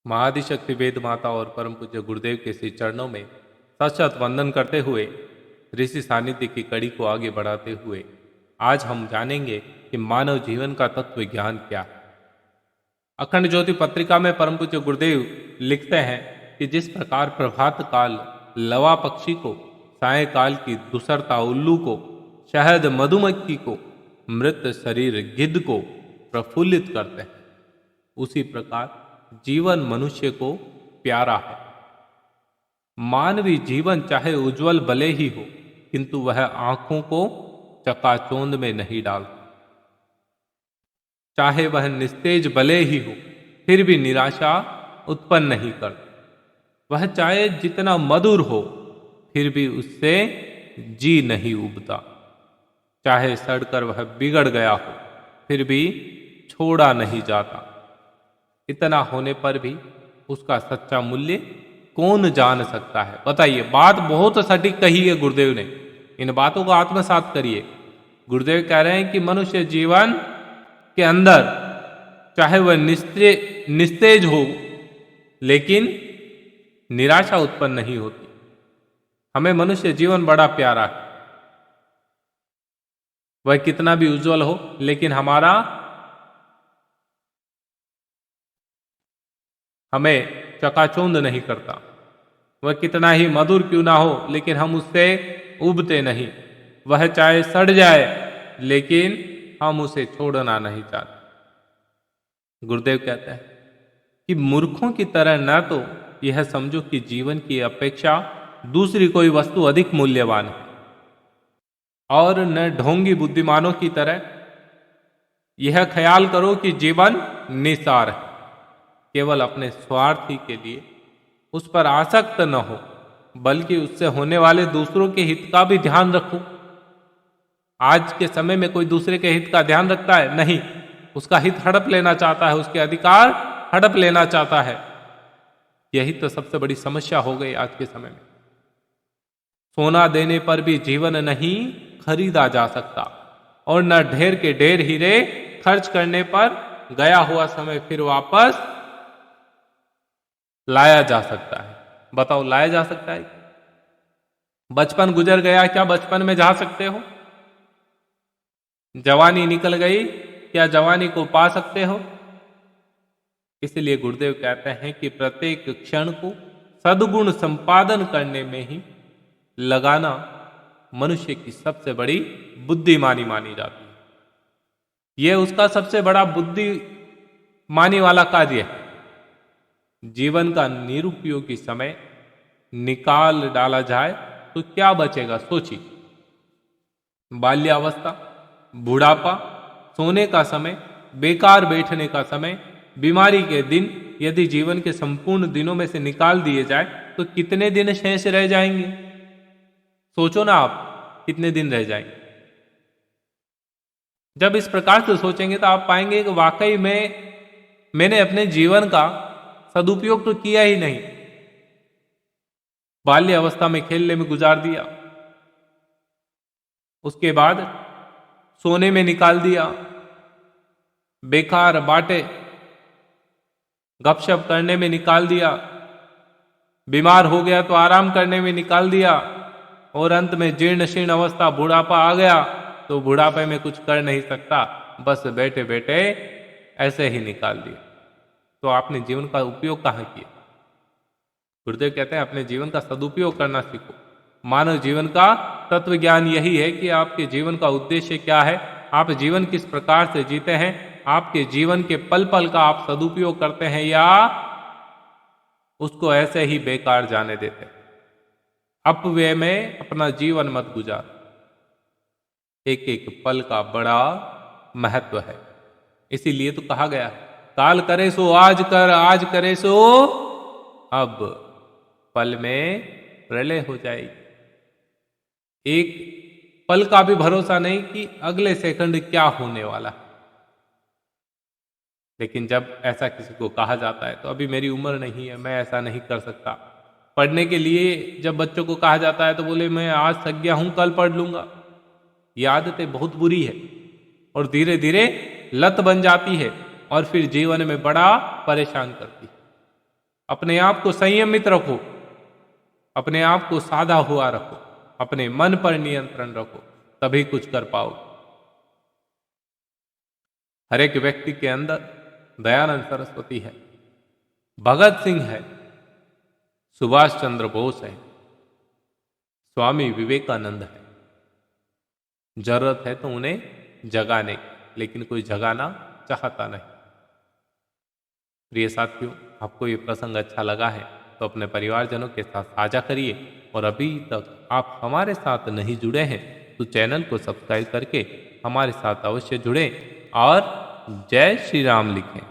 महाआदिशक्ति वेद माता और परम पूज्य गुरुदेव के श्री चरणों में सशत वंदन करते हुए ऋषि सानिध्य की कड़ी को आगे बढ़ाते हुए आज हम जानेंगे कि मानव जीवन का तत्व ज्ञान क्या है। अखंड ज्योति पत्रिका में परम पूज्य गुरुदेव लिखते हैं कि जिस प्रकार प्रभात काल लवा पक्षी को, सायकाल की दुसरता उल्लू को, शहद मधुमक्खी को, मृत शरीर गिद्ध को प्रफुल्लित करते हैं, उसी प्रकार जीवन मनुष्य को प्यारा है। मानवीय जीवन चाहे उज्जवल भले ही हो, किंतु वह आंखों को चकाचौंध में नहीं डालता। चाहे वह निस्तेज भले ही हो, फिर भी निराशा उत्पन्न नहीं करता। वह चाहे जितना मधुर हो, फिर भी उससे जी नहीं उबता। चाहे सड़कर वह बिगड़ गया हो, फिर भी छोड़ा नहीं जाता। इतना होने पर भी उसका सच्चा मूल्य कौन जान सकता है? बताइए, बात बहुत सटीक कही है गुरुदेव ने। इन बातों को आत्मसात करिए। गुरुदेव कह रहे हैं कि मनुष्य जीवन के अंदर चाहे वह निस्तेज हो, लेकिन निराशा उत्पन्न नहीं होती। हमें मनुष्य जीवन बड़ा प्यारा है। वह कितना भी उज्जवल हो, लेकिन हमें चकाचौंध नहीं करता। वह कितना ही मधुर क्यों ना हो, लेकिन हम उससे उबते नहीं। वह चाहे सड़ जाए, लेकिन हम उसे छोड़ना नहीं चाहते। गुरुदेव कहते हैं कि मूर्खों की तरह न तो यह समझो कि जीवन की अपेक्षा दूसरी कोई वस्तु अधिक मूल्यवान है, और न ढोंगी बुद्धिमानों की तरह यह ख्याल करो कि जीवन निसार है। केवल अपने स्वार्थ ही के लिए उस पर आसक्त न हो, बल्कि उससे होने वाले दूसरों के हित का भी ध्यान रखो। आज के समय में कोई दूसरे के हित का ध्यान रखता है? नहीं। उसका हित हड़प लेना चाहता है, उसके अधिकार हड़प लेना चाहता है। यही तो सबसे बड़ी समस्या हो गई आज के समय में। सोना देने पर भी जीवन नहीं खरीदा जा सकता, और न ढेर के ढेर हीरे खर्च करने पर गया हुआ समय फिर वापस लाया जा सकता है। बताओ, लाया जा सकता है? बचपन गुजर गया, क्या बचपन में जा सकते हो? जवानी निकल गई, क्या जवानी को पा सकते हो? इसलिए गुरुदेव कहते हैं कि प्रत्येक क्षण को सद्गुण संपादन करने में ही लगाना मनुष्य की सबसे बड़ी बुद्धिमानी मानी जाती है। यह उसका सबसे बड़ा बुद्धिमानी वाला कार्य है। जीवन का निरुपयोगी समय निकाल डाला जाए तो क्या बचेगा? सोचिए। बाल्यावस्था, बुढ़ापा, सोने का समय, बेकार बैठने का समय, बीमारी के दिन यदि जीवन के संपूर्ण दिनों में से निकाल दिए जाए तो कितने दिन शेष रह जाएंगे? सोचो ना आप, कितने दिन रह जाएंगे। जब इस प्रकार से सोचेंगे तो आप पाएंगे कि वाकई में मैंने अपने जीवन का सदुपयोग तो किया ही नहीं। बाल्य अवस्था में खेलने में गुजार दिया, उसके बाद सोने में निकाल दिया, बेकार बाटे गपशप करने में निकाल दिया, बीमार हो गया तो आराम करने में निकाल दिया, और अंत में जीर्ण शीर्ण अवस्था बुढ़ापा आ गया तो बुढ़ापे में कुछ कर नहीं सकता, बस बैठे बैठे ऐसे ही निकाल दिया। तो आपने जीवन का उपयोग कहाँ किया? गुरुदेव कहते हैं अपने जीवन का सदुपयोग करना सीखो। मानव जीवन का तत्व ज्ञान यही है कि आपके जीवन का उद्देश्य क्या है, आप जीवन किस प्रकार से जीते हैं, आपके जीवन के पल पल का आप सदुपयोग करते हैं या उसको ऐसे ही बेकार जाने देते हैं। अपव्यय में अपना जीवन मत गुजार। एक एक पल का बड़ा महत्व है। इसीलिए तो कहा गया है, काल करे सो आज कर, आज करे सो अब, पल में प्रलय हो जाएगी। एक पल का भी भरोसा नहीं कि अगले सेकंड क्या होने वाला है। लेकिन जब ऐसा किसी को कहा जाता है तो अभी मेरी उम्र नहीं है, मैं ऐसा नहीं कर सकता। पढ़ने के लिए जब बच्चों को कहा जाता है तो बोले मैं आज थक गया हूं, कल पढ़ लूंगा। ये आदतें बहुत बुरी है और धीरे धीरे लत बन जाती है और फिर जीवन में बड़ा परेशान करती है। अपने आप को संयमित रखो, अपने आप को साधा हुआ रखो, अपने मन पर नियंत्रण रखो, तभी कुछ कर पाओ। हर एक व्यक्ति के अंदर दयानंद सरस्वती है, भगत सिंह है, सुभाष चंद्र बोस है, स्वामी विवेकानंद है। जरूरत है तो उन्हें जगाने की, लेकिन कोई जगाना चाहता नहीं। प्रिय साथियों, आपको ये प्रसंग अच्छा लगा है तो अपने परिवारजनों के साथ साझा करिए, और अभी तक आप हमारे साथ नहीं जुड़े हैं तो चैनल को सब्सक्राइब करके हमारे साथ अवश्य जुड़ें और जय श्री राम लिखें।